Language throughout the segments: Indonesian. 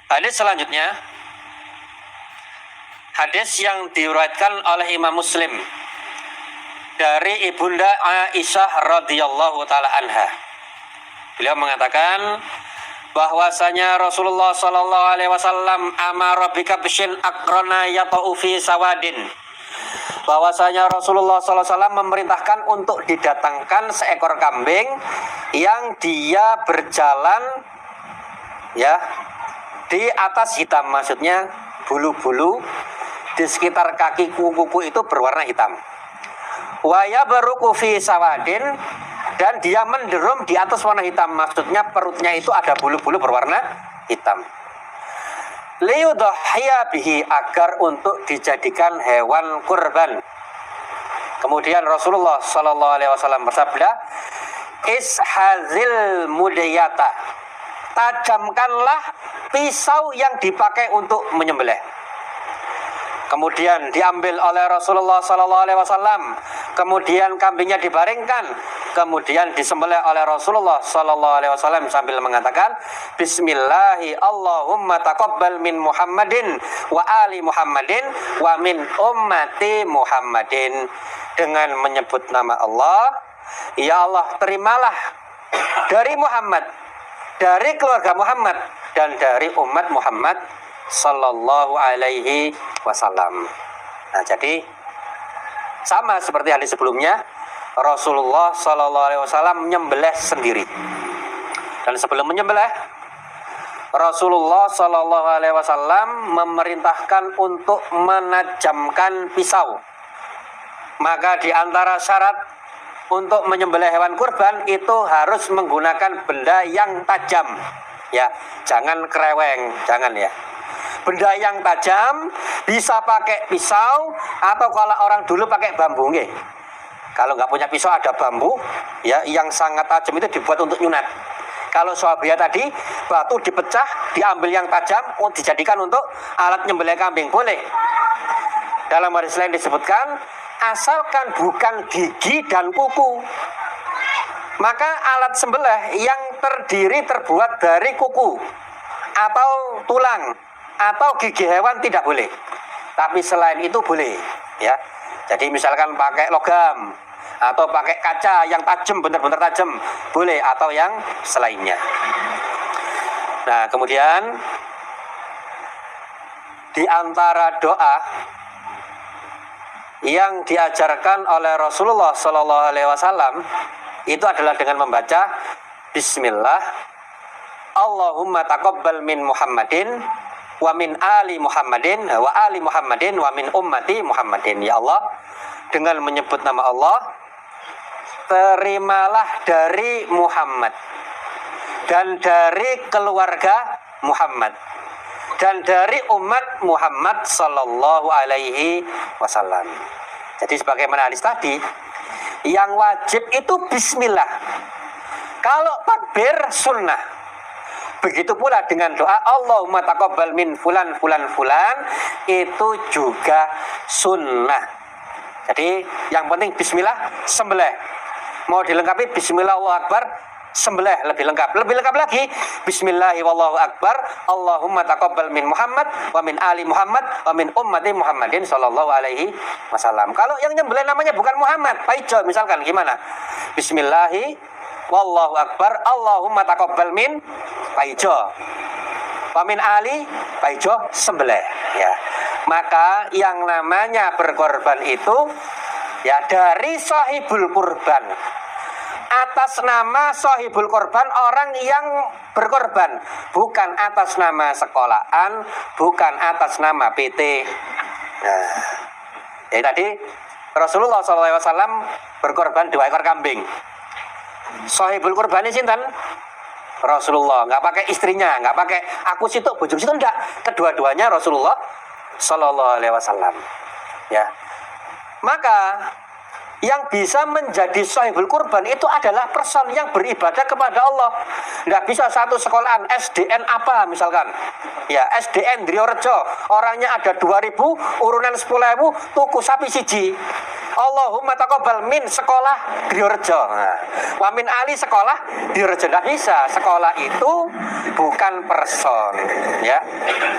Hadis selanjutnya, hadis yang diriwayatkan oleh Imam Muslim dari Ibunda Aisyah radhiyallahu taala anha. Beliau mengatakan bahwasanya Rasulullah sallallahu alaihi wasallam amara bikabshin aqrana yata'u fi sawadin. Bahwasanya Rasulullah sallallahu alaihi wasallam memerintahkan untuk didatangkan seekor kambing yang dia berjalan ya di atas hitam, maksudnya bulu-bulu di sekitar kaki kuku itu berwarna hitam. Wa yabruku fi sawadin, dan dia menderum di atas warna hitam, maksudnya perutnya itu ada bulu-bulu berwarna hitam. Liyudhiya bihi, agar untuk dijadikan hewan kurban. Kemudian Rasulullah sallallahu alaihi wasallam bersabda, ishazil mudiyata, tajamkanlah pisau yang dipakai untuk menyembelih. Kemudian diambil oleh Rasulullah sallallahu alaihi wasallam, kemudian kambingnya dibaringkan, kemudian disembelih oleh Rasulullah sallallahu alaihi wasallam sambil mengatakan bismillahi Allahumma taqabbal min Muhammadin wa ali Muhammadin wa min ummati Muhammadin, dengan menyebut nama Allah, ya Allah terimalah dari Muhammad, dari keluarga Muhammad, dan dari umat Muhammad sallallahu alaihi wasallam. Nah, jadi sama seperti hadis sebelumnya, Rasulullah sallallahu alaihi wasallam menyembelih sendiri. Dan sebelum menyembelih, Rasulullah sallallahu alaihi wasallam memerintahkan untuk menajamkan pisau. Maka di antara syarat untuk menyembelih hewan kurban itu harus menggunakan benda yang tajam. Ya, jangan kereweng, jangan ya. Benda yang tajam, bisa pakai pisau atau kalau orang dulu pakai bambu nggih. Kalau nggak punya pisau ada bambu ya yang sangat tajam, itu dibuat untuk nyunat. Kalau Swabiya tadi batu dipecah, diambil yang tajam dijadikan untuk alat nyembelih kambing, boleh. Dalam hadis lain disebutkan asalkan bukan gigi dan kuku. Maka alat sembelih yang terbuat dari kuku atau tulang atau gigi hewan tidak boleh. Tapi selain itu boleh, ya. Jadi misalkan pakai logam atau pakai kaca yang tajam, benar-benar tajam, boleh, atau yang selainnya. Nah, kemudian di antara doa yang diajarkan oleh Rasulullah sallallahu alaihi wasallam itu adalah dengan membaca bismillah Allahumma taqabbal min Muhammadin wa min ali Muhammadin wa ali Muhammadin wa min ummati Muhammadin. Ya Allah, dengan menyebut nama Allah, terimalah dari Muhammad dan dari keluarga Muhammad dan dari umat Muhammad sallallahu alaihi wasallam. Jadi sebagaimana hadis tadi, yang wajib itu bismillah. Kalau takbir sunnah. Begitu pula dengan doa Allahumma taqabbal min fulan fulan fulan, itu juga sunnah. Jadi yang penting bismillah, sembelih. Mau dilengkapi bismillah Allahu akbar, sembelih lebih lengkap. Lebih lengkap lagi bismillahi wallahu akbar Allahumma taqabbal min Muhammad wa min ali Muhammad wa min ummati Muhammadin sallallahu alaihi wasallam. Kalau yang nyembelih namanya bukan Muhammad, Paijo misalkan, gimana? Bismillahi wallahu akbar Allahumma taqabbal min Paijo wa min ali Paijo, sembelih ya. Maka yang namanya berkorban itu ya dari sahibul kurban, atas nama sahibul korban, orang yang berkorban, bukan atas nama sekolahan, bukan atas nama PT. Nah, jadi tadi Rasulullah SAW berkorban 2 ekor kambing. Sahibul korban ini sinten? Rasulullah, nggak pakai istrinya, nggak pakai aku situ, bojo situ, enggak. Kedua-duanya Rasulullah Sallallahu Alaihi Wasallam. Ya, maka yang bisa menjadi sahibul kurban itu adalah person yang beribadah kepada Allah. Nggak bisa satu sekolahan SDN apa misalkan, ya SDN Driorejo, orangnya ada 2000, urunan 10.000, tuku sapi siji. Allahumma taqabbal min sekolah Diorejo. Nah, wa min Ali sekolah Diorejo. Tidak bisa. Sekolah itu bukan person, ya.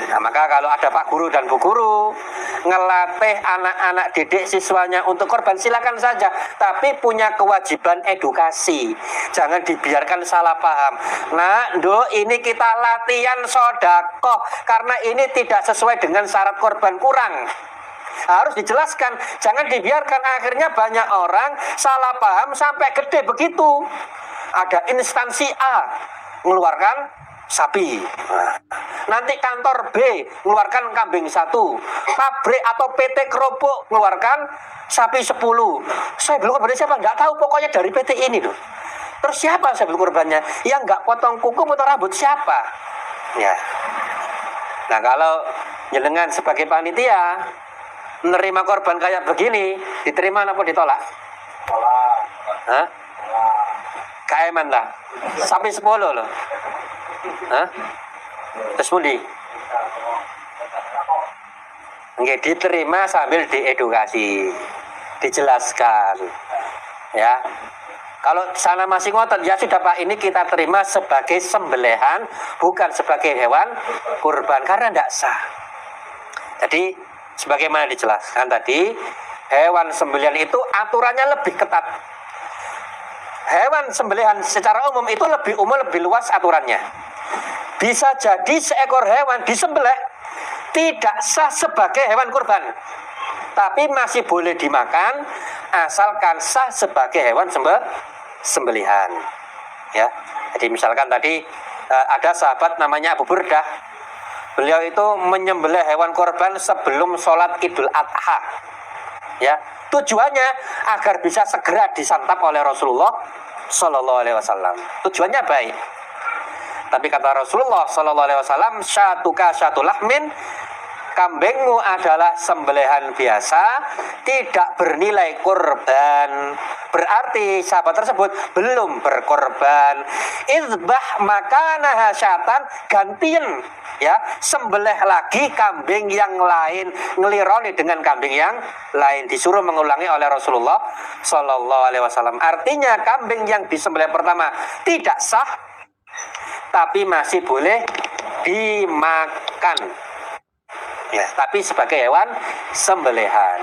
Nah, maka kalau ada Pak Guru dan Bu Guru ngelatih anak-anak didik siswanya untuk korban, silakan saja, tapi punya kewajiban edukasi. Jangan dibiarkan salah paham. Nah, ini kita latihan sodakoh karena ini tidak sesuai dengan syarat korban, kurang. Harus dijelaskan, jangan dibiarkan akhirnya banyak orang salah paham sampai gede begitu. Ada instansi A mengeluarkan sapi, nanti kantor B mengeluarkan kambing 1, pabrik atau PT kerupuk mengeluarkan sapi 10. Saya belum korbannya siapa? Nggak tahu, pokoknya dari PT ini loh. Terus siapa saya belum korbannya? Yang nggak potong kuku potong rambut siapa? Ya. Nah, kalau jenengan sebagai panitia menerima korban kayak begini, diterima apa ditolak? Tolak. Hah? Kaeman lah. Sampai 10 loh. Hah? Terus mundi? Nggih, diterima sambil diedukasi, dijelaskan. Ya. Kalau sana masih ngotot, ya sudah Pak, ini kita terima sebagai sembelihan, bukan sebagai hewan kurban, karena tidak sah. Jadi sebagaimana dijelaskan tadi, hewan sembelihan itu aturannya lebih ketat. Hewan sembelihan secara umum itu lebih umum, lebih luas aturannya. Bisa jadi seekor hewan disembelih tidak sah sebagai hewan kurban, tapi masih boleh dimakan asalkan sah sebagai hewan sembelihan. Ya, jadi misalkan tadi ada sahabat namanya Abu Burdah. Beliau itu menyembelih hewan korban sebelum sholat Idul Adha. Ya, tujuannya agar bisa segera disantap oleh Rasulullah Sallallahu Alaihi Wasallam. Tujuannya baik. Tapi kata Rasulullah Sallallahu Alaihi Wasallam, syatuka syatu lahmin, kambingmu adalah sembelihan biasa, tidak bernilai kurban. Berarti sahabat tersebut belum berkorban. Idbah makanaha syatan, gantian, ya, sembelih lagi kambing yang lain, ngelironi dengan kambing yang lain, disuruh mengulangi oleh Rasulullah Sallallahu Alaihi Wasallam. Artinya kambing yang disembelih pertama tidak sah, tapi masih boleh dimakan. Ya, tapi sebagai hewan sembelihan.